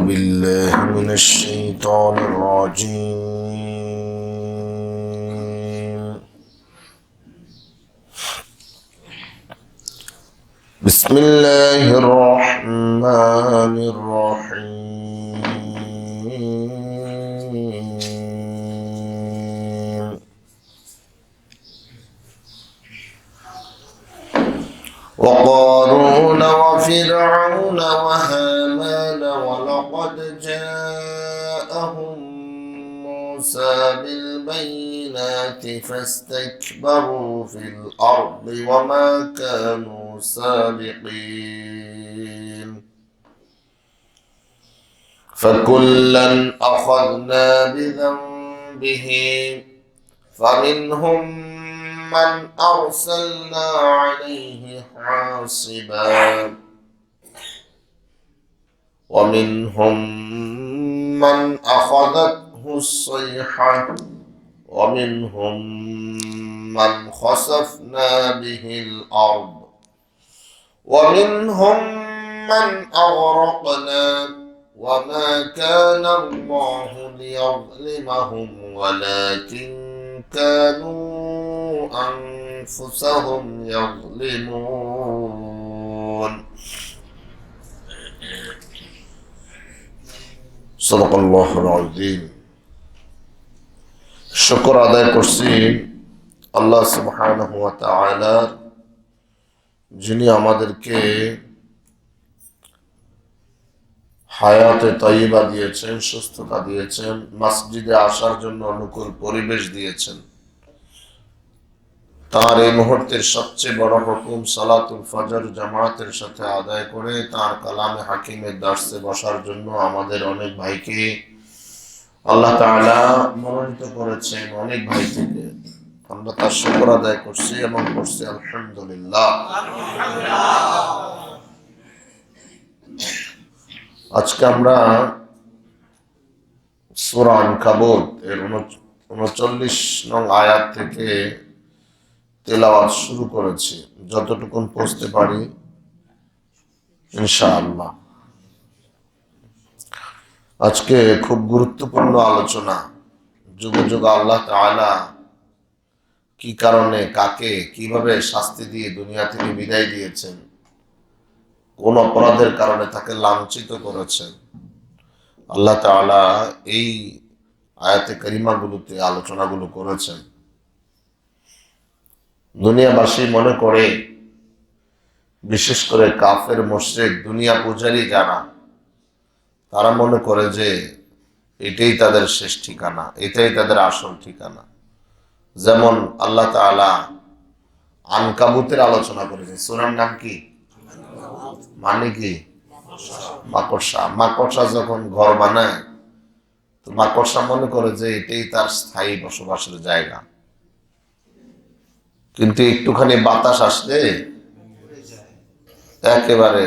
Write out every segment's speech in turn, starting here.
بالله من الشيطان الرجيم. بسم الله الرحمن الرحيم. وقارون وفرعون وهامان ولقد جاءهم موسى بالبينات فاستكبروا في الأرض وما كانوا سابقين فكلا أخذنا بذنبه فمنهم من أرسلنا عليه حاصبا ومنهم من أخذته الصيحة ومنهم من خسفنا به الأرض ومنهم من أغرقنا وما كان الله ليظلمهم ولكن كانوا أنفسهم يظلمون. صدق الله العظيم. শুকর আদায় করছি আল্লাহ সুবহানাহু ওয়া তাআলা, যিনি আমাদেরকে হায়াতে তাইয়্যিবা দিয়েছেন, সুস্থতা দিয়েছেন, মসজিদে আসার জন্য অনুকূল পরিবেশ দিয়েছেন। তার এই মুহূর্তের সবচেয়ে বড় হুকুম সালাতুল ফজর জামাতের সাথে আদায় করে তার কালামে হাকিমের দার্সে বসার জন্য আমাদের অনেক ভাইকে আল্লাহ তাআলা মনোনীত করেছেন। অনেক ভাই থেকে আমরা তার শুকর আদায় করছি এবং করছি আলহামদুলিল্লাহ। আজকে আমরা সূরা আনকাবুত এর 39 নং আয়াত থেকে তেলাওয়াত শুরু করেছি, যতটুকুন পৌঁছতে পারি ইনশাআল্লাহ। আজকে খুব গুরুত্বপূর্ণ আলোচনা। যুগে যুগে আল্লাহ তাআলা কি কারণে কাকে কিভাবে শাস্তি দিয়ে দুনিয়া থেকে বিদায় দিয়েছেন, কোন অপরাধের কারণে তাকে লাঞ্ছিত করেছেন, আল্লাহ তাআলা এই আয়াতে কারিমাগুলোতে আলোচনাগুলো করেছেন। দুনিয়াবাসী মনে করে, বিশেষ করে কাফের মুশরিক দুনিয়া পূজারী যারা, তারা মনে করে যে এটাই তাদের শেষ ঠিকানা, এটাই তাদের আসল ঠিকানা। যেমন আল্লাহ তাআলা আনকাবুতের আলোচনা করেছেন। সূরার নাম কি? মানে কি? মাকড়সা। মাকড়সা যখন ঘর বানায় তো মাকড়সা মনে করে যে এটাই তার স্থায়ী বসবাসের জায়গা, কিন্তু একটুখানি বাতাস আসলে একেবারে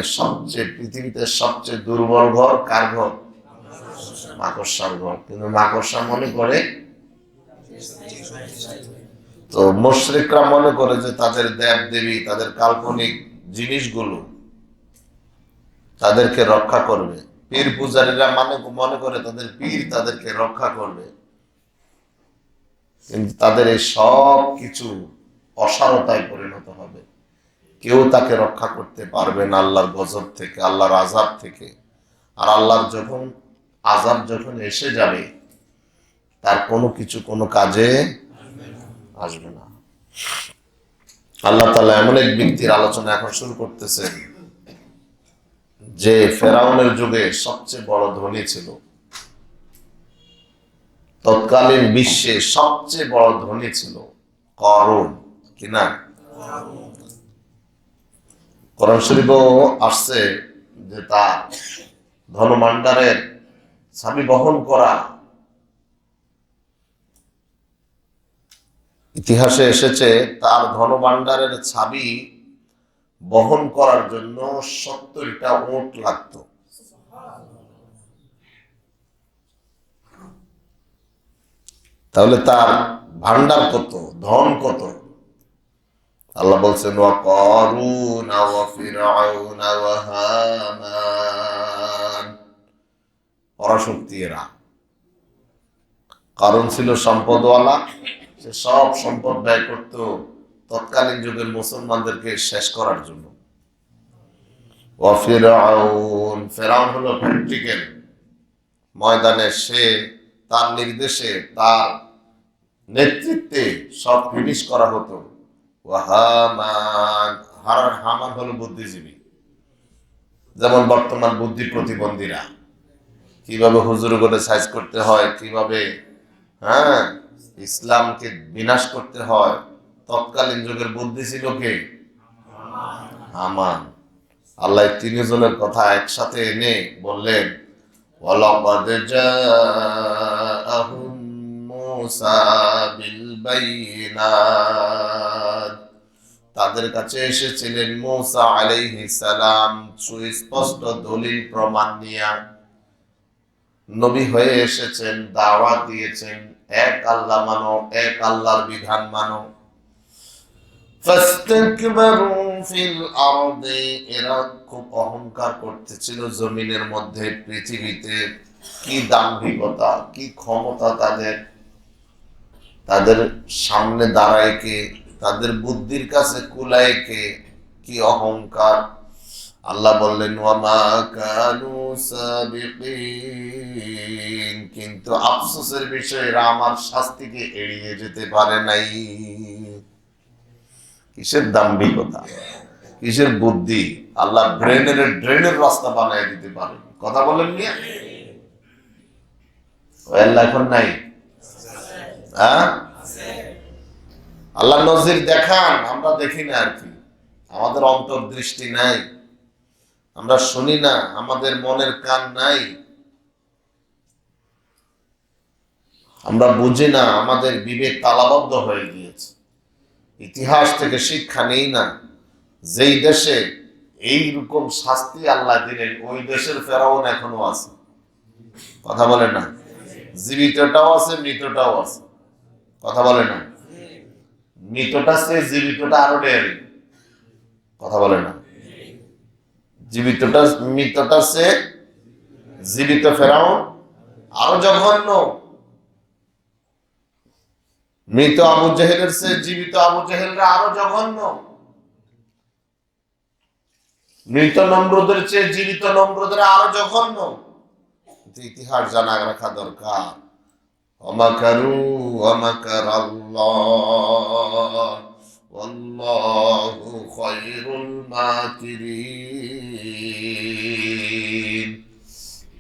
পৃথিবীতে সবচেয়ে দুর্বল ঘর কার ঘর? মাকড়সার ঘর। কিন্তু মাকড়সা মনে করে, তো মুশরিকরা মনে করে যে তাদের দেব দেবী, তাদের কাল্পনিক জিনিসগুলো তাদেরকে রক্ষা করবে। পীর পূজারীরা মনে করে তাদের পীর তাদেরকে রক্ষা করবে, কিন্তু তাদের এই সব কিছু অসারতায় পরিণত হবে। কেউ তাকে রক্ষা করতে পারবে না আল্লাহর গজব থেকে, আল্লাহর আযাব থেকে। আর আল্লাহর আযাব যখন এসে যাবে, তার কোনো কিছু কোনো কাজে আসবে না। আল্লাহ তাআলা এমন এক ব্যক্তির আলোচনা এখন শুরু করতেছেন যে ফেরাউনের যুগে সবচেয়ে বড় ধনী ছিল, তৎকালীন বিশ্বে সবচেয়ে বড় ধনী ছিল কারুন। কি না? কোরআন শরীফেও আসছে যে তার ধনভাণ্ডারের চাবি বহন করা। ইতিহাসে এসেছে তার ধনভাণ্ডারের চাবি বহন করার জন্য 70টা উট লাগতো। তাহলে তার ভান্ডার কত, ধন কত। আল্লাহ বলছেন ওয়া কারুন ওয়া ফিরআউন ওয়া হামান, পরাশক্তি এরা। কারণ ছিল সম্পদওয়ালা, সে সব সম্পদ ব্যয় করত তৎকালীন যুগের মুসলমানদেরকে শেষ করার জন্য। ফিরআউন, ফেরাউন হলো প্র্যাকটিক্যাল ময়দানে, সে তার নির্দেশে তার নেতৃত্বে সব ফিনিশ করা হতো। হামান, হামান হলো বুদ্ধিজীবী, যেমন বর্তমান বুদ্ধি প্রতিবন্ধীরা কিভাবে হুজুর করে সাইজ করতে হয়, কিভাবে ইসলামকে বিনাশ করতে হয়, তৎকালীন যুগের বুদ্ধি ছিল কে? হামান। আল্লাহ তিনজনের কথা একসাথে এনে বললেন, ওয়ালাকাদ জাআহুম মূসা বিল বাইয়িনাত, তাদের কাছে এসেছিলেন মূসা আলাইহিস সালাম সুস্পষ্ট দলিল প্রমাণ নিয়ে। নবী হয়ে এসেছেন, দাওয়াত দিয়েছেন এক আল্লাহ মানো, এক আল্লাহর বিধান মানো। ফাস্তাকবারু ফিল আরদি, এরা খুব অহংকার করতেছিল জমিনের মধ্যে, পৃথিবীতে। কি দাম্ভিকতা, কি ক্ষমতা তাদের, তাদের সামনে দাঁড়ায় কে, তাদের বুদ্ধির কাছে কুলায় কে, কি অহংকার। আল্লাহ বললেন ওয়ামা কানু সাবিকিন, কিন্তু আফসোসের বিষয় এরা আমার শাস্তিকে এড়িয়ে যেতে পারে নাই। কিসের দাম্ভিকতা, কিসের বুদ্ধি! আল্লাহ ড্রেনের রাস্তা বানিয়ে দিতে পারে। কথা বলেন নিয়ে আল্লাহ এখন নাই? আল্লাহ নজির দেখান, আমরা দেখি না আর কি, আমাদের অন্তর্দৃষ্টি নাই, আমরা শুনি না, আমাদের মনের কান নাই, আমরা বুঝি না, আমাদের বিবেক তালাবদ্ধ হয়ে গিয়েছে। ইতিহাস থেকে শিক্ষা নেই না। যেই দেশে এইরকম শাস্তি আল্লাহ দিলেন, ওই দেশের ফেরাউন এখনো আছে। কথা বলে না? জীবিতটাও আছে, মৃতটাও আছে। কথা বলে না? মৃতটা চেয়ে জীবিতটা আরো ডেয়ারি। কথা বলে না? মৃতটার চেয়ে জীবিত ফেরাউন আরো জঘন্য। মৃত আবু জেহেলের চেয়ে জীবিত আবু জেহেলরা আরো জঘন্য। মৃত নমরুদের চেয়ে জীবিত নমরুদের আরো জঘন্য। ইতিহাস জানা রাখা দরকার। ওয়ামাকারু ওয়ামাকারাল্লাহ ওয়াল্লাহু খায়রুল মাকিরিন।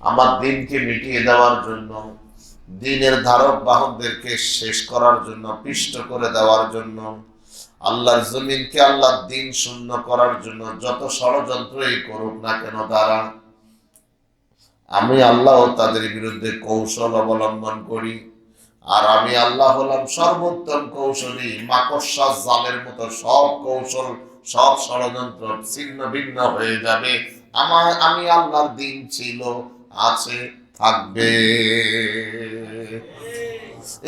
আমার দিনকে মিটিয়ে দেওয়ার জন্য, দিনের ধারক বাহকদেরকে শেষ করার জন্য, পিষ্ট করে দেওয়ার জন্য, আল্লাহর জমিনকে আল্লাহর দিন শূন্য করার জন্য যত ষড়যন্ত্রই করুক না কেন তারা, আমি আল্লাহ তাদের বিরুদ্ধে কৌশল অবলম্বন করি। আর আমি আল্লাহ হলাম সর্বোত্তম কৌশলী। মাকড়সা জালের মতো সব কৌশল, সব ষড়যন্ত্র ছিন্ন ভিন্ন হয়ে যাবে। আমি আল্লাহর দিন ছিল, আছে, থাকবে।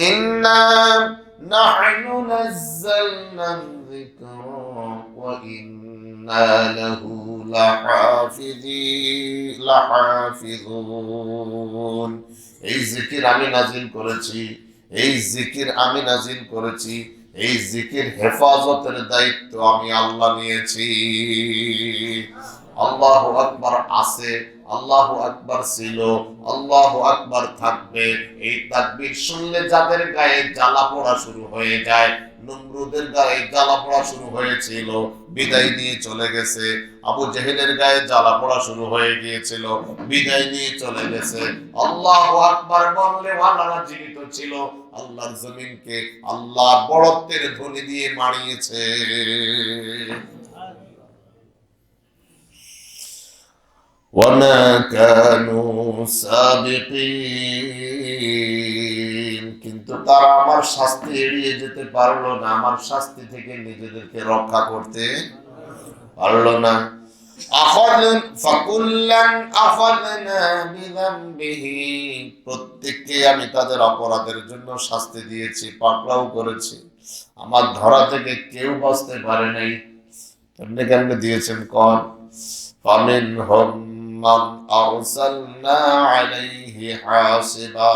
ইন্না নাহনু নাযালনা যিকরা ওয়া ইন্না লাহু লাহাফিজুন। এই জিকির আমি নাজিল করেছি, এই জিকির আমি নাজিল করেছি, এই জিকির হেফাজতের দায়িত্ব আমি আল্লাহ নিয়েছি। আল্লাহু আকবার আছে, আল্লাহু আকবার ছিল, আল্লাহু আকবার থাকবে। এই তাকবীর শুনলে যাদের গায়ে জ্বালা পোড়া শুরু হয়ে যায়, নমরুদের গায়ে জ্বালা পোড়া শুরু হয়েছিল, বিদায় নিয়ে চলে গেছে। আবু জেহেলের গায়ে জ্বালা পোড়া শুরু হয়ে গিয়েছিল, বিদায় নিয়ে চলে গেছে। আল্লাহু আকবার বললে ওয়ালারা জীবিত ছিল, আল্লাহর জমিনকে আল্লাহ বড়ত্বের ধ্বনি দিয়ে মাড়িয়েছে। ওয়ামা কানু সাবিকিন, কিন্তু তারা আমার শাস্তি এড়িয়ে যেতে পারলো না, আমার শাস্তি থেকে নিজেদেরকে রক্ষা করতে পারলো না। প্রত্যেককে আমি তাদের অপরাধের জন্য শাস্তি দিয়েছি, পাকড়াও করেছি। আমার ধরা থেকে কেউ বাঁচতে পারে নাই। কেমনে কেমনে দিয়েছেন কন? ফামিনহুম মান আরসালনা আলাইহি হাসিবা।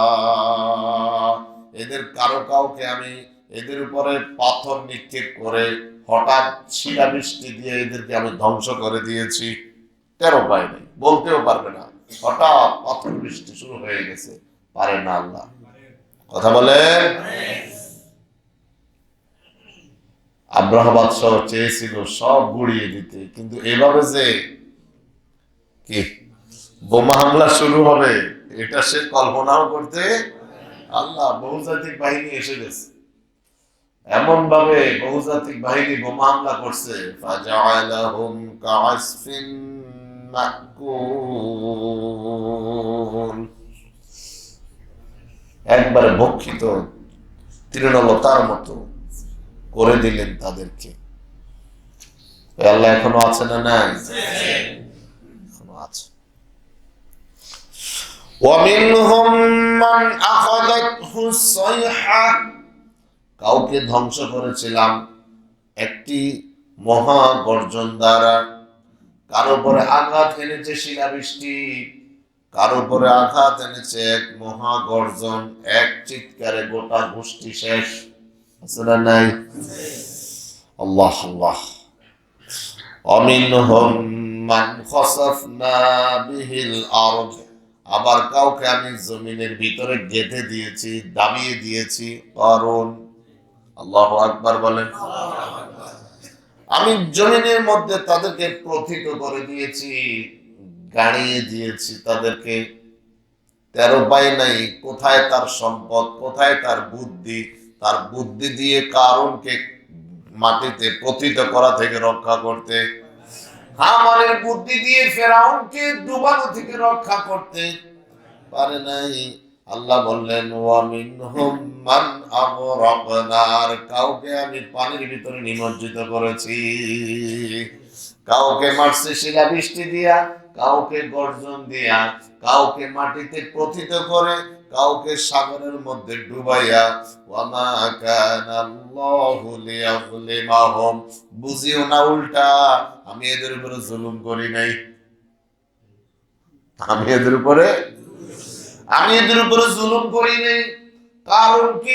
এদের কারো কাউকে আমি এদের উপরে পাথর নিক্ষেপ করে হঠাৎ শিলাবৃষ্টি দিয়ে এদেরকে আমি ধ্বংস করে দিয়েছি। টেরও পায় নাই, বলতেও পারবে না, হঠাৎ পাথর বৃষ্টি শুরু হয়ে গেছে। পারে না আল্লাহ? কথা বলে। আব্রাহা বাদশাহ চেয়েছিল সব গুড়িয়ে দিতে, কিন্তু এভাবে যে কি বোমা হামলা শুরু হবে এটা সে কল্পনাও করতে। আল্লাহ বহুজাতিক বাহিনী এসে গেছে, এমন ভাবে বহুজাতিক বাহিনী বোমা হামলা করছে, ফাজআলাহুম কাআসফিন মাকুল, একবারে ভক্ষিত তৃণলতার মতো করে দিলেন তাদেরকে। আল্লাহ এখনো আছে না নাই? এখনো আছে। وَمِنْهُمْ مَنْ أَخَذَتْهُ الصَّيْحَةُ, কাউকে ধ্বংস করেছিলাম একটি মহা গর্জন দ্বারা। কারো উপরে আঘাত এনেছে শিলাবৃষ্টি, কারো উপরে আঘাত এনেছে এক মহা গর্জন, এক চিৎকারে গোটা গোষ্ঠী শেষ। আসলে নাই? আল্লাহ আল্লাহ। وَمِنْهُمْ مَنْ خَسَفْنَا بِهِ الْأَرْضَ, আবার কাউকে আমি জমিনের ভিতরে গেঁথে দিয়েছি, দাবিয়ে দিয়েছি। কারণ আল্লাহু আকবার বলেন। আমি জমিনের মধ্যে তাদেরকে প্রথিত করে দিয়েছি, গাড়িয়ে দিয়েছি তাদেরকে। তেরো পায় নাই কোথায় তার সম্পদ, কোথায় তার বুদ্ধি। তার বুদ্ধি দিয়ে কারণকে মাটিতে পতিত করা থেকে রক্ষা করতে, হামানের বুদ্ধি দিয়ে ফেরাউনকে ডুবানো থেকে রক্ষা করতে পারে নাই। আল্লাহ বললেন ওয়ামিনহুম মান আগরাকনা, কাউকে আমি পানির ভিতরে নিমজ্জিত করেছি। কাউকে মারছে শিলাবৃষ্টি দিয়া, কাউকে গর্জন দিয়া, কাউকে মাটিতে পতিত করে, কাউকে সাগরের মধ্যে ডুবাইয়া। ওয়ামা কানাল্লাহু লিয়াযলিমাহুম, বুঝিও না উল্টা আমি এদের উপরে জুলুম করি নাই। আমি এদের উপরে জুলুম করি নাই। কারণ কি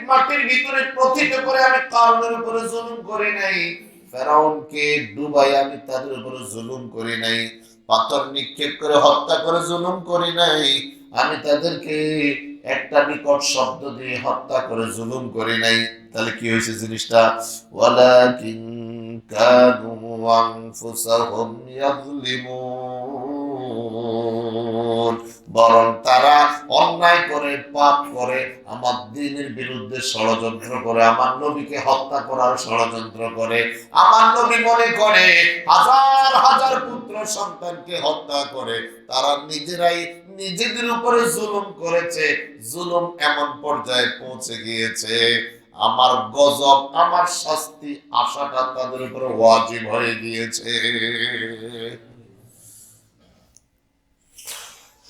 মাটির ভিতরে পতিত করে আমি কারণের উপরে জুলুম করি নাই। ফেরাউনকে ডুবাই আমি তাদের উপরে জুলুম করি নাই। পাথর নিক্ষেপ করে হত্যা করে জুলুম করি নাই। আমি তাদেরকে একটা বিকট শব্দ দিয়ে হত্যা করে জুলুম করি নাই। তাহলে কি হয়েছে জিনিসটা? ওয়ালাকিন কানু আনফুসাহুম ইয়াযলিমুন, বরং তারা অন্যায় করে, পাপ করে, আমার দ্বীনের বিরুদ্ধে ষড়যন্ত্র করে, আমার নবীকে হত্যা করার ষড়যন্ত্র করে। আমার নবী মনে করে হাজার হাজার পুত্র সন্তানকে হত্যা করে তারা নিজেরাই নিজেদের উপরে জুলুম করেছে। জুলুম এমন পর্যায়ে পৌঁছে গিয়েছে, আমার গজব, আমার শাস্তি আসাটা তাদের উপরে ওয়াজিব হয়ে গিয়েছে।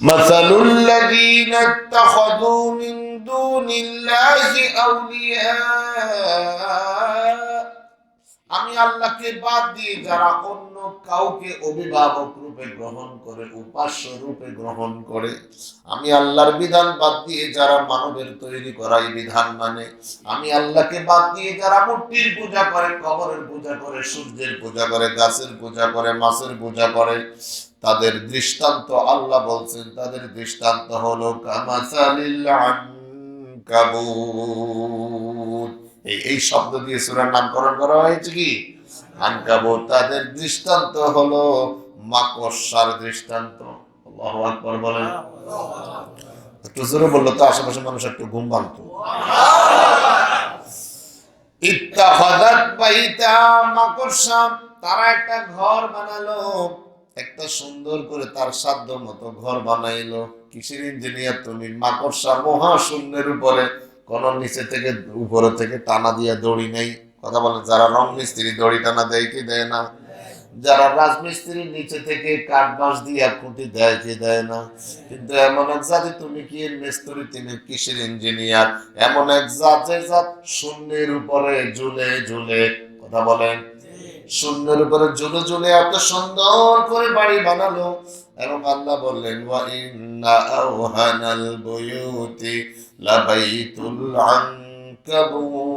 মাসালুল্লাযীনা ইত্তাখাযু মিন দুনিল্লাহি আউলিয়া, আমি আল্লাহকে বাদ দিয়ে যারা অন্য কাউকে অভিভাবক রূপে গ্রহণ করে, উপাস্য রূপে গ্রহণ করে, আমি আল্লাহর বিধান বাদ দিয়ে যারা মানবের তৈরি করাই বিধান মানে, আমি আল্লাহকে বাদ দিয়ে যারা মূর্তির পূজা করে, কবরের পূজা করে, সূর্যের পূজা করে, গাছের পূজা করে, মাছের পূজা করে, তাদের দৃষ্টান্ত আল্লাহ বলছেন, তাদের দৃষ্টান্ত হলো কামাসালিল আনকাবুত। এই শব্দ দিয়ে সূরার নামকরণ করা হয়েছে কি? আনকাবুত। তাদের দৃষ্টান্ত হলো মাকড়সার দৃষ্টান্ত। আল্লাহু আকবার বলেন। একটু জোরে বললো তো আশেপাশে মানুষ একটু ঘুম ভাঙতো। ইত্তাখাযাত বাইতা, মাকড়সা তারা একটা ঘর বানালো, একটা সুন্দর করে তার সাধ্য মতো ঘর বানাইলো। কিসের ইঞ্জিনিয়ার তুমি? মাকড়সা মহাশূন্যের উপরে, কোন নিচে থেকে উপরে থেকে টানা দিয়া দড়ি নেই। কথা বলেন, যারা রং মিস্ত্রি দড়ি টানা দেয় কি দেয় না? যারা রাজমিস্ত্রির নিচে থেকে কাঠ বাঁশ দিয়া খুঁটি দেয় কি দেয় না? কিন্তু এমন এক জাতি, তুমি কি মিস্ত্রি, তুমি কিসের ইঞ্জিনিয়ার? এমন এক জাত, যে জাত শূন্যের উপরে ঝুলে ঝুলে, কথা বলেন, শূন্যের উপরে ঝুলে ঝুলে এত সুন্দর করে বাড়ি বানালো। এবং আল্লাহ বললেন ওয়া ইন্না আওহানাল বুয়ুতি লাবাইতুল আনকাবুত,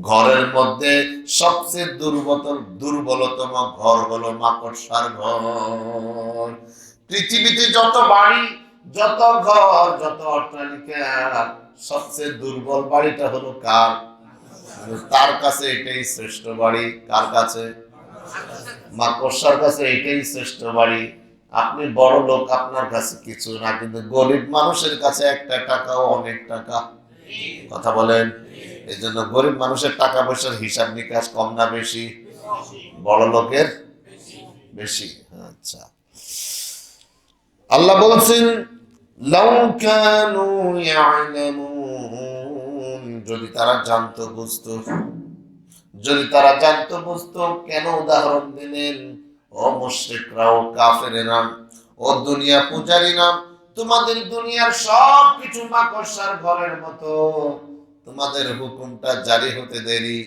ঘরের মধ্যে সবচেয়ে দুর্বলতম ঘর হলো মাকড়সার ঘর। পৃথিবীতে যত বাড়ি, যত ঘর, যত অট্টালিকা, সবচেয়ে দুর্বল বাড়িটা হলো কার? তার কাছে এটাই শ্রেষ্ঠ বাড়ি। কার কাছে? মাকড়সার কাছে এটাই শ্রেষ্ঠ বাড়ি। আপনি বড় লোক, আপনার কাছে কিছু না, কিন্তু গরিব মানুষের কাছে একটা টাকাও অনেক টাকা। কথা বলেন। এই জন্য গরিব মানুষের টাকা পয়সার হিসাব নিকাশ কম না বেশি? বড় লোকের বেশি। আচ্ছা, আল্লাহ বলছেন লাউ কানু ইয়ালামুন, যদি তারা জানতো বুঝতো, যদি তারা জানতো বুঝতো। কেন উদাহরণ দিলেন? ও মুশরিকরা, ও কাফেরেরা, ও দুনিয়া পূজারীরা, তোমাদের দুনিয়ার সব কিছু মাকড়সার ঘরের মতো, তোমাদের হুকুমটা জারি হতে দেরি।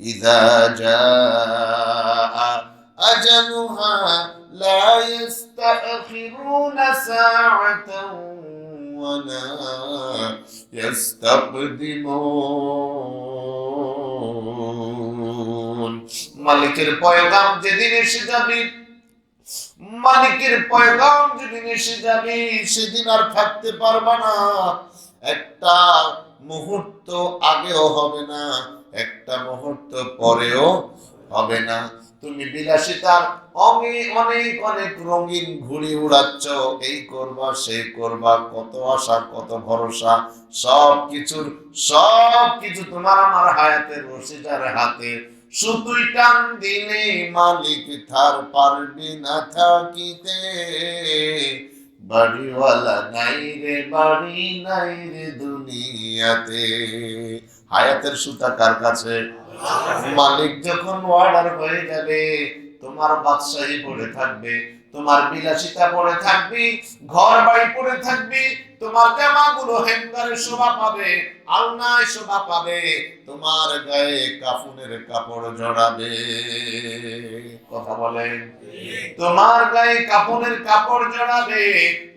ইযা জাআ আজালুহা লা ইস্তাখিরুনা সাআতান ওয়া লা ইস্তাকদিমুন। মালিকের পয়গাম যেদিন এসে যাবে, মালিকের পয়গাম যেদিন এসে যাবে, সেদিন আর থাকতে পারবা না। একটা মুহূর্ত আগেও হবে না, একটা মুহূর্ত পরেও হবে না। তুমি বিলাসিতার অনেক অনেক অনেক রঙিন ঘুড়ি উড়াচ্ছ, এই করবা সেই করবা, কত আশা কত ভরসা, সব কিছু তোমার আমার হায়াতের রশিদার হাতে। সুতুই টান দিলে মালিক থার পারবি না থাকিতে, বাড়িওয়ালা নাই রে, বাড়ি নাই রে দুনিয়াতে। হায়াতের সুতা কার কাছে? মালিক যখন অর্ডার হয়ে যাবে, তোমার বাদশাহী পড়ে থাকবে, তোমার বিলাসিতা পড়ে থাকবি, ঘর বাড়ি পড়ে থাকবি, তোমার জামাগুলো হ্যাঙ্গারে শোভা পাবে, আলনায় শোভা পাবে, তোমার গায়ে কাফনের কাপড় জড়াবে। কথা বলেন। তোমার গায়ে কাফনের কাপড় জড়াবে,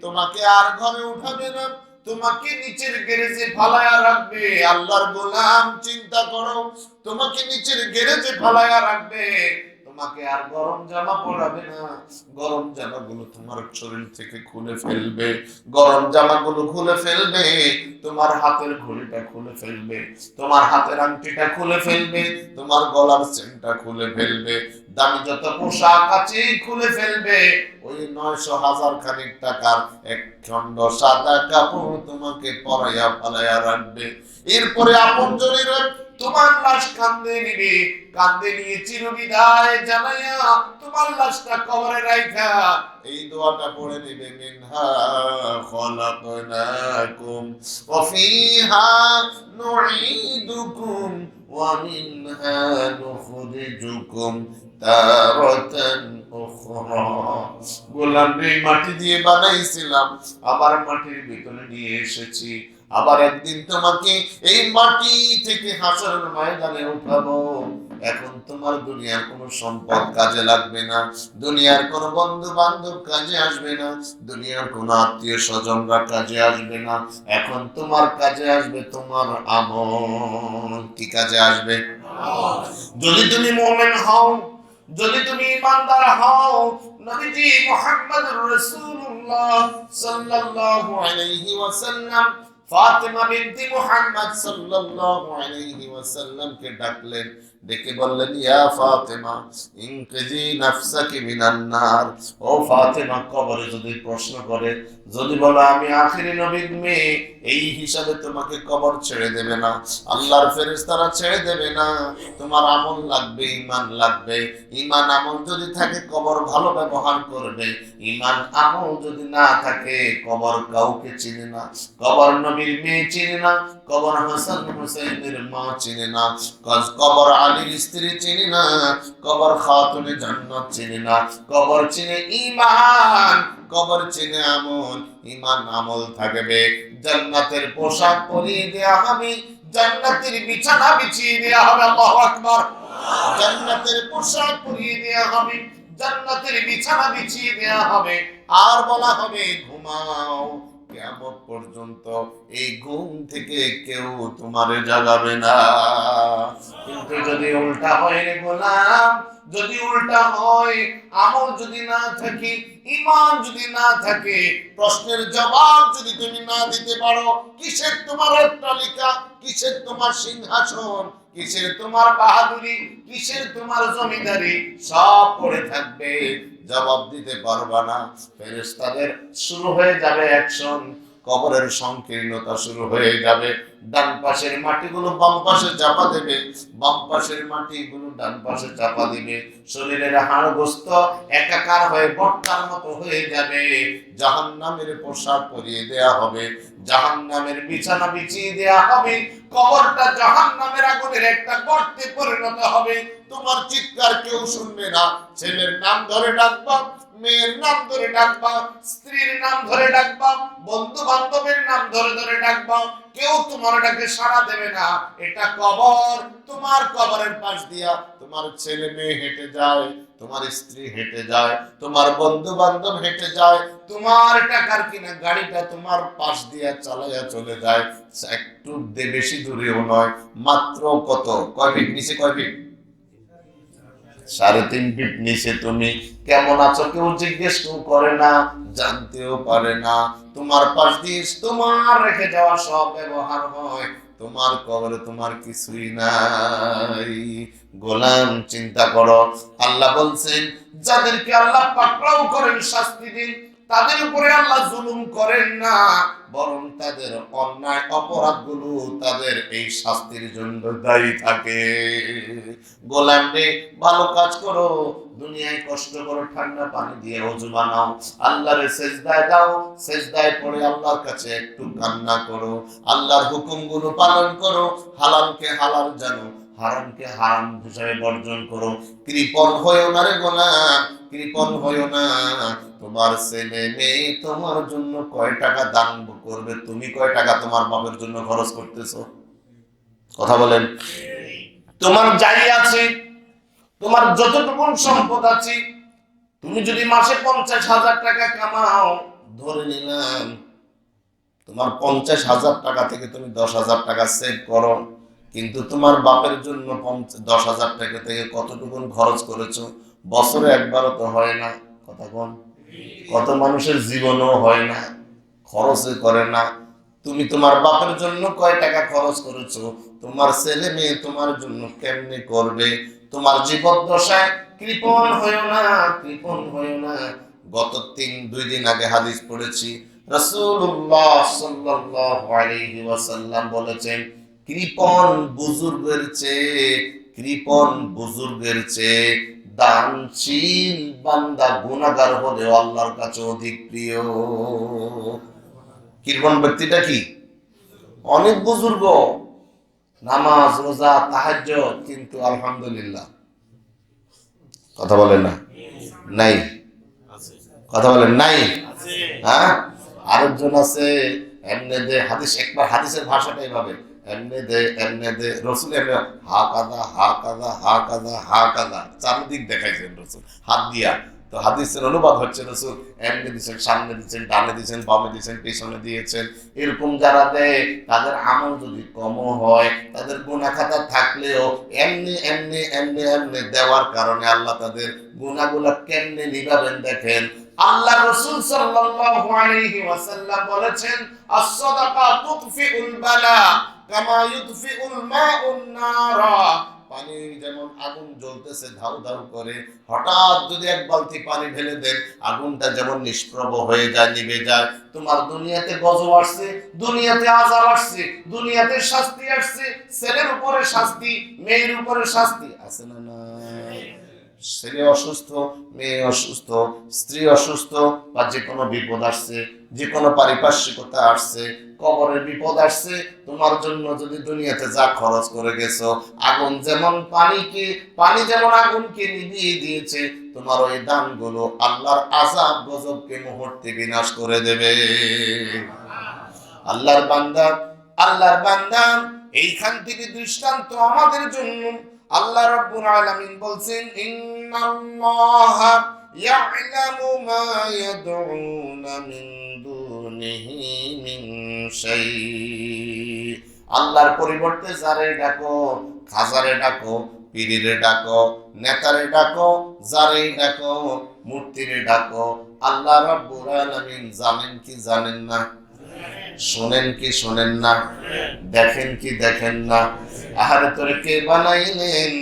তোমাকে আর ঘরে উঠাবে না, তোমাকে নিচের গ্যারেজে ফালায়া রাখবে। আল্লাহর গোলাম, চিন্তা করো, তোমাকে নিচের গ্যারেজে ফালায়া রাখবে, তোমাকে আর গরম জামা পরাবে না, গরম জামাগুলো তোমার শরীর থেকে খুলে ফেলবে, গরম জামাগুলো খুলে ফেলবে, তোমার হাতের ঘড়িটা খুলে ফেলবে, তোমার হাতের আংটিটা খুলে ফেলবে, তোমার গলার চেনটা খুলে ফেলবে, দামি যত পোশাক আছে খুলে ফেলবে। ওই 900,000 খানিক টাকার এক খণ্ড সাদা কাপড় তোমাকে পরাইয়া ফালাইয়া রাখবে। এরপরে আপনজনেরা তোমার লাশ কান্দে নিবে, কান্দে নিয়ে চিরবিদায় জানাইয়া তোমার লাশটা কবরে রাখা এই দোয়াটা পড়ে নেবে, মিনহা খলাকনাকুম ওয়া ফিহা নুঈদুকুম ওয়া মিনহা নুখরিজুকুম তারাতান উখরা। গোলাম রে, মাটি দিয়ে বানাইছিলাম, আবার মাটির ভিতরে নিয়ে এসেছি, আবার একদিন তোমাকে এই মাটি থেকে হাসরের ময়দানে উঠাবো। এখন তোমার দুনিয়ার কোনো সম্পদ কাজে লাগবে না, দুনিয়ার কোনো বন্ধু বান্ধব কাজে আসবে না, দুনিয়ার কোনো আত্মীয় স্বজনরা কাজে আসবে না। এখন তোমার কাজে আসবে তোমার আমল। কি কাজে আসবে? যদি তুমি মুমিন হও, যদি তুমি ইমানদার হও, নবীজি মুহাম্মদুর রাসূলুল্লাহ সাল্লাল্লাহু আলাইহি ওয়াসাল্লাম ফাতেমা বিনতি মুহাম্মদ সাল্লাল্লাহু আলাইহি ওয়াসাল্লাম কে ডাকলেন, ডেকে বললেন, ইয়া ফাতেমা ইনকিজি নাফসাকি মিনান নার। ও ফাতেমা, কবরে যদি প্রশ্ন করে, যদি বলো আমি আখিরি নবীর মেয়ে, এই হিসাবে তোমাকে কবর ছেড়ে দেবে না, আল্লাহর ফেরেশতারা ছেড়ে দেবে না। তোমার আমল লাগবে, ঈমান লাগবে। ঈমান আমল যদি থাকে কবর ভালো ব্যবহার করবে, ঈমান আমল যদি না থাকে কবর কাউকে চিনে না, কবর নবীর মেয়ে চিনে না, কবর হাসান হুসাইনের মা চিনে না, কবর আলীর স্ত্রী চিনে না, কবর খাতুনে জান্নাত চিনে না। কবর চিনে ঈমান, কবর চিনে আমল। ঈমান আমল থাকবে, জান্নাতের পোশাক পরিয়ে দেয়া হবে, জান্নাতের বিছানা বিছিয়ে দেয়া হবে। আল্লাহু আকবার। জান্নাতের পোশাক পরিয়ে দেয়া হবে, জান্নাতের বিছানা বিছিয়ে দেয়া হবে, আর বলা হবে ঘুমাও। কিয়ামত পর্যন্ত এই ঘুম থেকে কেউ তোমারে জাগাবে না। কিন্তু যদি উল্টা হয় রে গোলাম, যদি উল্টা হয়, আমল যদি না থাকে, ঈমান যদি না থাকে, প্রশ্নের জবাব যদি তুমি না দিতে পারো, কিসের তোমার অট্টালিকা, কিসের তোমার সিংহাসন, কিসের তোমার বাহাদুরি, কিসের তোমার জমিদারি, সব পড়ে থাকবে, জবাব দিতে পারবা না। ফেরেশতাদের শুরু হয়ে যাবে অ্যাকশন, কবরের সংকীর্ণতা শুরু হয়ে যাবে। ডান পাশের মাটিগুলো বাম পাশে চাপা দেবে, বাম পাশের মাটিগুলো ডান পাশে চাপা দিবে। শরীরের হাড় গোস্ত একাকার হয়ে বট্টার মতো হয়ে যাবে। জাহান্নামের পোশাক পরিয়ে দেয়া হবে, জাহান্নামের বিছানা বিছিয়ে দেয়া হবে। কবরটা জাহান্নামের আগুনের একটা গর্তে পরিণত হবে। তোমার চিৎকার কেউ শুনবে না। ছেলের নাম ধরে ডাকবা, মেয়ের নাম ধরে ডাকবা, স্ত্রীর নাম ধরে ডাকবা, বন্ধু বান্ধবের নাম ধরে ধরে ডাকবা, কেউ তোমার ডাকে সাড়া দেবে না। এটা কবর। তোমার কবরের পাশ দিয়া তোমার ছেলে মেয়ে হেঁটে যায়, তোমার স্ত্রী হেঁটে যায়, তোমার বন্ধু বান্ধব হেঁটে যায়, তোমার টাকার কিনা গাড়িটা তোমার পাশ দিয়া চালাইয়া চলে যায়। একটু বেশি দূরেও নয়, মাত্র কত, কয় ফিট নিচে, কয় ফিট, 3.5 ফিট নিচে। তুমি কেমন আছো কেউ জিজ্ঞেস করে না, জানতেও পারে না। তোমার পাশ দিয়ে তোমার রেখে যাওয়া সব ব্যবহার হয়। তোমার কবরে তোমার কিছুই নাই। গোলাম চিন্তা করো, আল্লাহ বলছেন যাদেরকে আল্লাহ পাকড়াও করেন শাস্তি দিন, তাদের উপরে আল্লাহ জুলুম করেন না, বরং তাদের অন্যায় অপরাধগুলো তাদের এই শাস্তির জন্য দায়ী থাকে। গোলাম রে, ভালো কাজ করো, দুনিয়ায় কষ্ট করো, ঠান্ডা পানি দিয়ে ওযু বানাও, আল্লাহরে সিজদায় দাও, সিজদায় পড়ে আল্লাহর কাছে একটু কান্না করো, আল্লাহর হুকুমগুলো পালন করো, হালালকে হালাল জানো, হারামকে হারাম হিসেবে বর্জন করো। কৃপণ হইও না রে গোলাম, কৃপণ হইও না। তোমার ছেলে মেয়ে তোমার জন্য কয় টাকা দান করবে, তুমি কয় টাকা তোমার বাপের জন্য খরচ করতেছো? কথা বলেন। তোমার যাই আছে, তোমার যতটুকু সম্পদ আছে, তুমি যদি মাসে 50,000 টাকা কামাও, ধরে নিলাম তোমার 50,000 টাকা থেকে তুমি 10,000 টাকা সেভ করো, কিন্তু তোমার বাপের জন্য 10,000 টাকা থেকে কতটুকু খরচ করেছো? বছরে একবারও তো হয় না। কথা কোন? কত মানুষের জীবনও হয় না, খরচে করে না। তুমি তোমার বাপের জন্য কয় টাকা খরচ করেছো? তোমার ছেলে মেয়ে তোমার জন্য কেমনে করবে? তোমার জীবদ্দশায় কৃপণ হইও না, কৃপণ হইও না। গত 2 দিন আগে হাদিস পড়েছি, রাসূলুল্লাহ সাল্লাল্লাহু আলাইহি ওয়াসাল্লাম বলেছেন, কৃপণ বুজুর্গের চেয়ে, কৃপণ বুজুর্গের চেয়ে দানশীল বান্দা গুনাহগার হলেও আল্লাহর কাছে অধিক প্রিয়। কৃপণ ব্যক্তিটা কি? অনেক বুজুর্গ, নামাজ রোজা তাহাজ্জুদ, কিন্তু আলহামদুলিল্লাহ কথা বলেন না, নাই। কথা বলেন নাই। হ্যাঁ, আরেকজন আছে এমনে দে, হাদিস একবার হাদিসের ভাষাটা এইভাবে, এমনে দে এমনে দে, রসুল এমনি হা কাদা হা কাদা হা কাদা হা কাদা, চারদিক দেখাইছেন রসুল হাত দিয়া। তো হাদিসের অনুবাদ হচ্ছে রসুল এমনি দিচ্ছেন, সামনে দিচ্ছেন, ডানে দিচ্ছেন, বামে দিচ্ছেন, পেছনে দিয়েছেন। এরকম যারা দেয় তাদের আমল যদি কম হয়, তাদের গুনাহ খাতা থাকলেও এমনি এমনি এমনি এমনি দেওয়ার কারণে আল্লাহ তাদের গুনাহগুলো কেমনে নিভাবেন দেখেন। আল্লাহ রাসূল সাল্লাল্লাহু আলাইহি ওয়াসাল্লাম বলেছেন, আস-সাদাকা তুতফিউল বালা কামা ইউতফিউল মাউন নারা। পানি যেমন আগুন জ্বলতেছে ধাউ ধাউ করে, হঠাৎ যদি এক বালতি পানি ঢেলে দেন, আগুনটা যেমন নিষ্প্রভ হয়ে যায়, নিভে যায়। তোমার দুনিয়াতে গজব আসছে, দুনিয়াতে আযাব আসছে, দুনিয়াতে শাস্তি আসছে, ছেলের উপরে শাস্তি, মেয়ের উপরে শাস্তি আছে না নাই? ছেলে অসুস্থ, মেয়ে অসুস্থ, স্ত্রী অসুস্থ, বা যে কোনো বিপদ আসছে, যে কোনো পারিপার্শ্বিকতা আসছে, কবরের বিপদ আসছে, তোমার জন্য যদি দুনিয়াতে যা খরচ করে গেছো, আগুন যেমন পানি যেমন আগুনকে নিভিয়ে দিয়েছে, তোমার ওই দানগুলো আল্লাহর আযাব গজবকে মুহূর্তে বিনাশ করে দেবে। আল্লাহর বান্দা, আল্লাহর বান্দা, এইখান থেকে দৃষ্টান্ত আমাদের জন্য। আল্লাহ রাব্বুল আলামিন বলছেন, ইন্না ইন্নাল্লাহা ইয়া'লামু মা ইয়াদউনা মিন দুনিহি মিন শাই। আল্লাহর পরিবর্তে যারে ডাকো, খাজারে ডাকো, পীরিরে ডাকো, নেতারে ডাকো, যারে ডাকো, মূর্তিরে ডাকো, আল্লাহ রাব্বুল আলামিন জানেন কি জানেন না? শোনেন কি শোনেন না? দেখেন কি দেখেন না? আহারে তোরে কে বানাইলেন?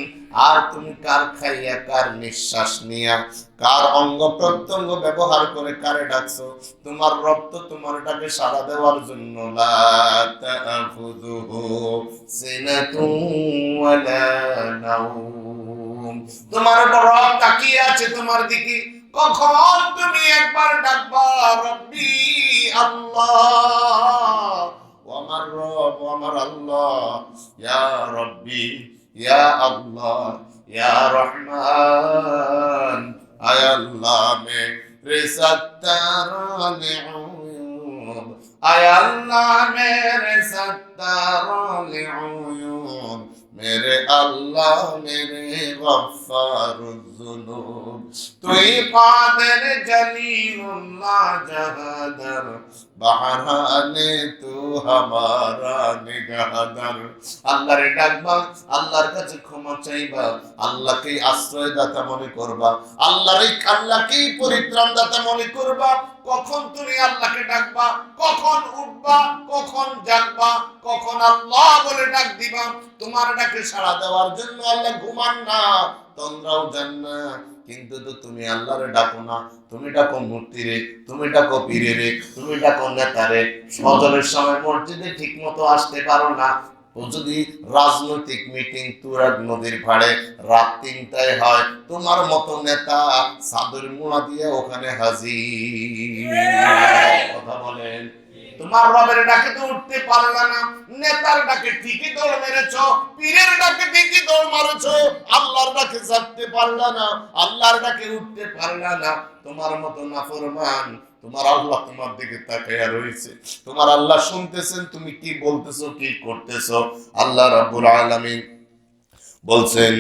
আর তুমি কার খাইয়া, কার নিঃশ্বাস নিয়া, কার অঙ্গ প্রত্যঙ্গ ব্যবহার করে কারে ডাকছো? তোমার রব তো তোমার ডাকে সাড়া দেওয়ার জন্য। লা তাখুযুহু সিনাতুন ওয়ালা নাওম। তোমার রব তাকিয়ে আছে তোমার দিকে, কখন তুমি একবার ডাকবা রব্বি আল্লাহ, ও আমার রব, ও আমার আল্লাহ, ইয়া রব্বি, ইয়া আল্লাহ, ইয়া রহমান, আয় আল্লাহ মেরে সত্তারে উয়ুব, আয় আল্লাহ মেরে সত্তারে উয়ুব, মেরে আল্লাহ মেরে গফফারুয যুনুব, তুই কাদের জলিলুল্লাহ জাহাদার, বাহরানে তু হামারা নিগাহদার। আল্লাহরে ডাকবা, আল্লাহর কাছে ক্ষমা চাইবা, আল্লাহকে আশ্রয়দাতা মনে করবা, আল্লাহকেই পরিত্রাণদাতা মনে করবা। কখন তুমি আল্লাহকে ডাকবা, কখন উঠবা, কখন জাগবা, কখন আল্লাহ বলে ডাক দিবা। তোমার ডাকে সাড়া দেওয়ার জন্য আল্লাহ ঘুমান না, তন্দ্রাও যান না। কিন্তু তো তুমি আল্লাহরে ডাকো না, তুমি ডাকো মূর্তিরে, তুমি ডাকো পীরেরে, তুমি ডাকো নেতারে। ফজরের সময় মসজিদে ঠিক মতো আসতে পারো না। ও যদি রাজনৈতিক মিটিং তুরাগ নদীর পাড়ে রাত 3টায় হয়, তোমার মতো নেতা চাদর মোড়া দিয়ে ওখানে হাজির। কথা বলেন। তোমার রবের ডাকে তো উঠতে পারলা না, নেতার ডাকে ঠিকই দৌড় মেরেছ, পীরের ডাকে ঠিকই দৌড় মারেছ, আল্লাহর ডাকে জাগতে পারলা না, আল্লাহর ডাকে উঠতে পারলা না। তোমার মতো নাফরমান, তোমার আল্লাহ তোমার দিকে তাকায়া রয়েছে, তোমার আল্লাহ শুনতেছেন তুমি কি বলতেছো, কি করতেছো। আল্লাহ রাব্বুল আলামিন বলছেন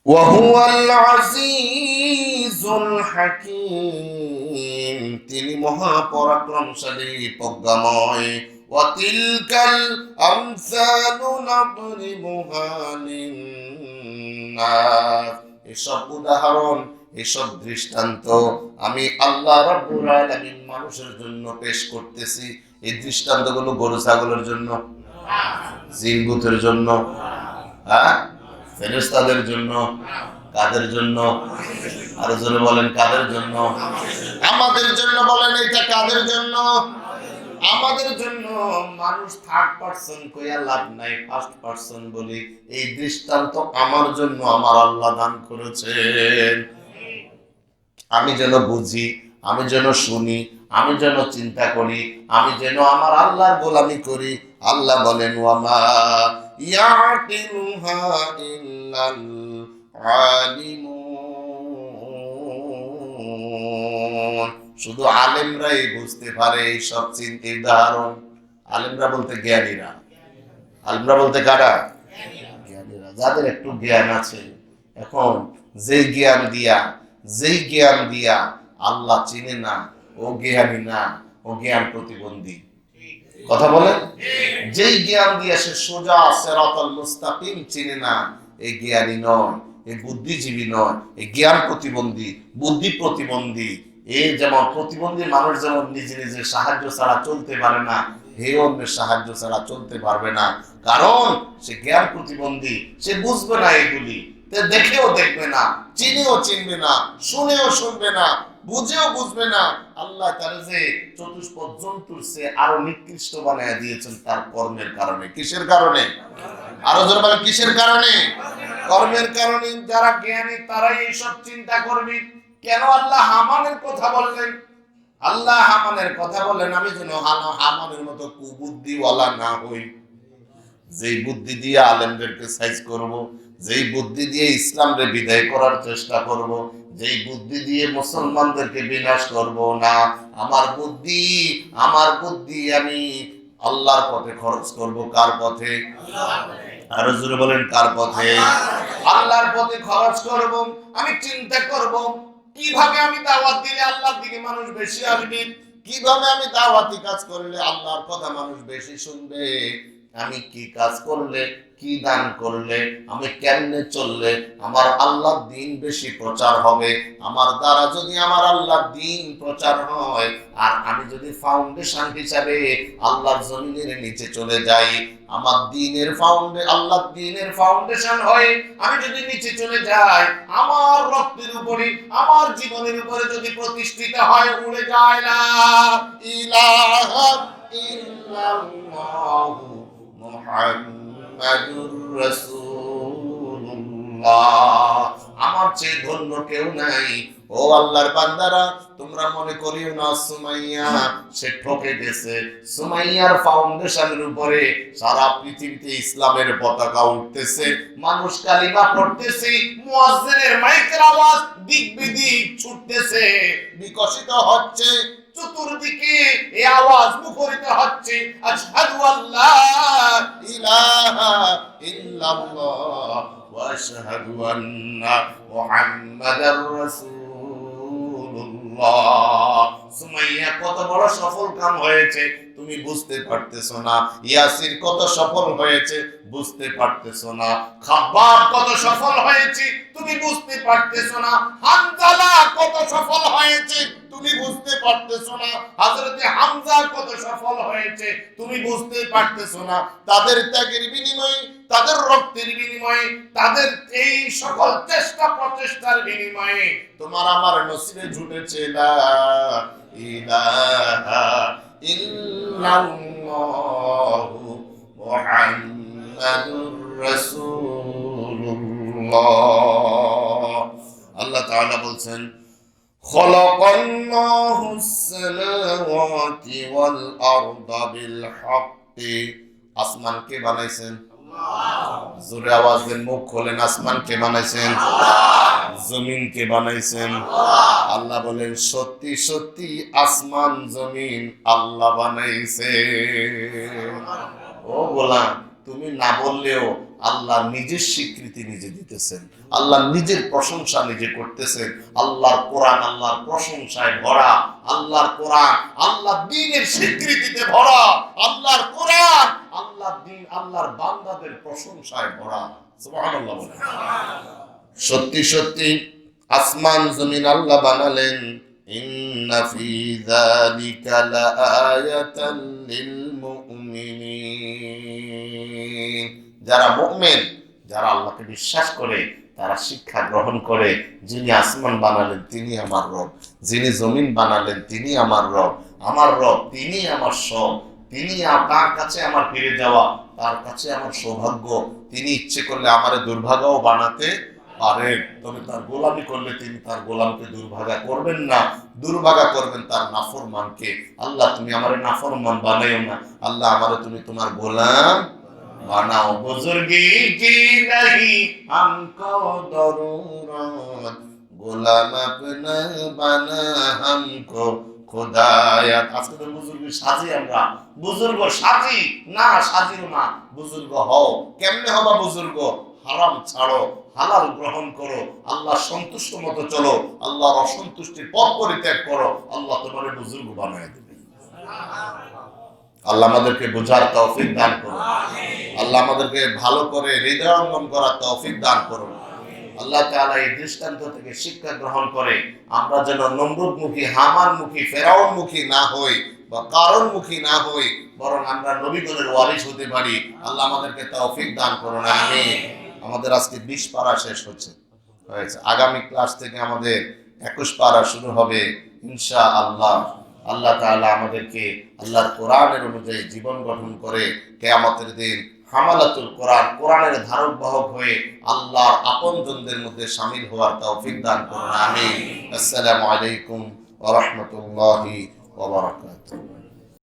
ওয়াহুয়াল আজিজুল হাকীম, তিনি মহাপরাক্রমশালী, প্রজ্ঞাময়। ওয়াতিলকাল আমসালু নাদরিবুহা লিন্নাস, এসব উদাহরণ, এসব দৃষ্টান্ত আমি আল্লাহ রাব্বুল আলামিন মানুষের জন্য পেশ করতেছি। এই দৃষ্টান্তগুলো গরু ছাগলের জন্য, জিন ভূতের জন্য, হ্যাঁ, ফেরেশতাদের জন্য, কাদের জন্য? আরো জোরে বলেন, কাদের জন্য? আমাদের জন্য। বলেন এটা কাদের জন্য? আমাদের জন্য। মানুষ থার্ড পারসন কইয়া লাভ নাই, ফার্স্ট পারসন বলি। এই দৃষ্টান্ত আমার জন্য আমার আল্লাহ দান করেছেন। আমি যেন বুঝি, আমি যেন শুনি, আমি যেন চিন্তা করি, আমি যেন আমার আল্লাহর গোলামি করি। আল্লাহ বলেন ওয়ামা ইয়াকিলুহা ইল্লাল আলিমুন, শুধু আলেমরাই বুঝতে পারে এই সব চিন্তার উদাহরণ। আলেমরা বলতে জ্ঞানীরা। আলেমরা বলতে কারা? জ্ঞানীরা, যাদের একটু জ্ঞান আছে। এখন যেই জ্ঞান দিয়া আল্লাহ চিনে না, ও জ্ঞানী না, ও জ্ঞান প্রতিবন্ধী। কথা বলেন। যেই জ্ঞান দিয়ে সে সোজা সিরাতাল মুস্তাকিম চিনে না, এই জ্ঞানী নয়, এই বুদ্ধিজীবী নয়, এই জ্ঞান প্রতিবন্ধী, বুদ্ধি প্রতিবন্ধী। এই যেমন প্রতিবন্ধী মানুষ যেমন নিজে নিজে সাহায্য ছাড়া চলতে পারে না, হে অন্যের সাহায্য ছাড়া চলতে পারবে না। কারণ সে জ্ঞান প্রতিবন্ধী, সে বুঝবে না এগুলি, দেখেও দেখবে না, চিনেও চিনবে না, শুনেও শুনবে না, বুঝেও বুঝবে না। আল্লাহ তার যে চতুষ্পদ জন্তুর সে আরো নিকৃষ্ট বানায় দিয়েছেন তার কর্মের কারণে। কিসের কারণে? আরো জোরে বলেন, কিসের কারণে? কর্মের কারণে। যারা জ্ঞানী তারাই এইসব চিন্তা করবে। কেন আল্লাহ হামানের কথা বললেন? আল্লাহ হামানের কথা বললেন আমি যেন হামানের মতো কুবুদ্ধিওয়ালা না হই, যেই বুদ্ধি দিয়ে আলেমদেরকে সাইজ করব, যেই বুদ্ধি দিয়ে ইসলামকে বিদায় করার চেষ্টা করব, যেই বুদ্ধি দিয়ে মুসলমানদেরকে বিনাশ করব না। আমার বুদ্ধি আমি আল্লাহর পথে খরচ করব। কার পথে? আরো জোরে বলেন, কার পথে? আল্লাহর পথে খরচ করব। আমি চিন্তা করব কিভাবে আমি দাওয়াত দিলে আল্লাহর দিকে মানুষ বেশি আসবে, কিভাবে আমি দাওয়াতি কাজ করলে আল্লাহর কথা মানুষ বেশি শুনবে, আমি কি কাজ করলে, কি দান করলে, আমি কেমনে চললে আমার আল্লাহর দ্বীন বেশি প্রচার হবে। আমার দ্বারা যদি আমার আল্লাহর দ্বীন প্রচার হয়, আর আমি যদি ফাউন্ডেশন হিসাবে আল্লাহর জমিনের নিচে চলে যাই, আমার দ্বীনের আল্লাহর দ্বীনের ফাউন্ডেশন হয়ে আমি যদি নিচে চলে যাই, আমার রক্তের উপরে, আমার জীবনের উপরে যদি প্রতিষ্ঠিত হয়, উড়ে যায় লা ইলাহা ইল্লাল্লাহু মুহাম্মাদুর রাসূলুল্লাহ, আমার চেয়ে ধন্য কেউ নাই। ও আল্লাহর বান্দারা, তোমরা মনে করিও না সুমাইয়া সে ঠকে গেছে। সুমাইয়ার ফাউন্ডেশনের উপরে সারা পৃথিবীতে ইসলামের পতাকা উঠতেছে, মানুষ কালিমা পড়তেছে, মুয়াজ্জিনের মাইকের আওয়াজ দিক বিদিক ছুটতেছে, বিকশিত হচ্ছে, চতুর্দিকে এই আওয়াজ মুখরিত হচ্ছে, আশহাদু আল্লা ইলাহা ইল্লাল্লাহ ওয়া আশহাদু আন্না মুহাম্মাদার রাসূলুল্লাহ। সুমাইয়া কত বড় সফল কাম হয়েছে তুমি বুঝতে পারতেছো না। ইয়াসির কত সফল হয়েছে বুঝতে পারতেছো না। খাব্বাব কত সফল হয়েছে তুমি বুঝতে পারতেছো না। হানজালা কত সফল হয়েছে তুমি বুঝতে পারতেছো না। হযরতে হামজা কত সফল হয়েছে তুমি বুঝতে পারতেছো না। তাদের ত্যাগের বিনিময়ে, তাদের রক্তের বিনিময়ে, তাদের এই সকল চেষ্টা প্রচেষ্টার বিনিময়ে তোমার আমার নসিবে জুটেছে লা ইলাহা ইল্লাল্লাহু মুহাম্মাদুর রাসূলুল্লাহ। আল্লাহ তাআলা বলছেন, খালাকাল্লাহুস সামাওয়াতি ওয়াল আরদা বিল হাক্কি। আসমানকে বানাইছেন আল্লাহ। জোরে আওয়াজ দেন, মুখ খোলেন, আসমানকে বানাইছেন আল্লাহ, জমিনকে বানাইছেন আল্লাহ। আল্লাহ বলেন, সত্যি সত্যি আসমান জমিন আল্লাহ বানাইছে। ও গোলাম, তুমি না বললেও আল্লাহ নিজের স্বীকৃতি নিজে দিতেছেন, আল্লাহ নিজের প্রশংসা নিজে করতেছেন। আল্লাহর কোরআন আল্লাহর প্রশংসায় ভরা, আল্লাহর কোরআন আল্লাহর দ্বীনের স্বীকৃতিতে ভরা, আল্লাহর কোরআন আল্লাহর দ্বীন আল্লাহর বান্দাদের প্রশংসায় ভরা। সুবহানাল্লাহ। সত্যি সত্যি আসমান জমিন আল্লাহ বানালেন। ইন্না ফি যালিকা লাআয়াতান লিল মুমিনিন। যারা মুমিন, যারা আল্লাহকে বিশ্বাস করে, তারা শিক্ষা গ্রহণ করে, যিনি আসমান বানালেন তিনি আমার রব, যিনি জমিন বানালেন তিনি আমার রব, আমার রব তিনি আমার সব, তিনি তার কাছে আমার ফিরে যাওয়া, তার কাছে আমার সৌভাগ্য। তিনি ইচ্ছে করলে আমারে দুর্ভাগাও বানাতে পারেন, তবে তার গোলামি করলে তিনি তার গোলামকে দুর্ভাগা করবেন না, দুর্ভাগা করবেন তার নাফরমানকে। আল্লাহ তুমি আমারে নাফরমান বানাইও না, আল্লাহ আমারে তুমি তোমার গোলাম বানাও। বুজুর্গি কি नहीं हमको जरूरत, গোলাম আপনা বানা हमको খোদায়াত। আজকে তো বুজুর্গ সাজি, আমরা বুজুর্গ সাজি না, সাজিও না, বুজুর্গ হও। কেমনে হবা বুজুর্গ? হারাম ছাড়ো, হালাল গ্রহণ করো, আল্লাহ সন্তুষ্ট মতো চলো, আল্লাহর অসন্তুষ্টির পথ পরিত্যাগ করো, আল্লাহ তোমার বুজুর্গ বানায় দেবে। আল্লাহ আমাদেরকে বোঝার তৌফিক দান করুন, আল্লাহ আমাদেরকে ভালো করে হৃদয়ঙ্গম করার তৌফিক দান করুন। আল্লাহ তাআলা এই দৃষ্টান্ত থেকে শিক্ষা গ্রহণ করে আমরা যেন নমরুদমুখী, হামানমুখী, ফেরাউনমুখী না হই বা কারণমুখী না হই, বরং আমরা নবীগণের ওয়ারিস হতে পারি। আল্লাহ আমাদেরকে তৌফিক দান করুন, আমিন। আমাদের আজকে 20 পারা শেষ হয়েছে। আগামী ক্লাস থেকে আমাদের 21 পারা শুরু হবে ইনশাআল্লাহ। আল্লাহ তাআলা আমাদেরকে আল্লাহর কোরআনের অনুযায়ী জীবন গঠন করে কিয়ামতের দিন হামালাতুল কোরআন, কোরআনের ধারক বাহক হয়ে আল্লাহর আপনজনদের মধ্যে শামিল হওয়ার তৌফিক দান করুন, আমিন। আসসালামু আলাইকুম ওয়া রাহমাতুল্লাহি ওয়া বারাকাতুহু।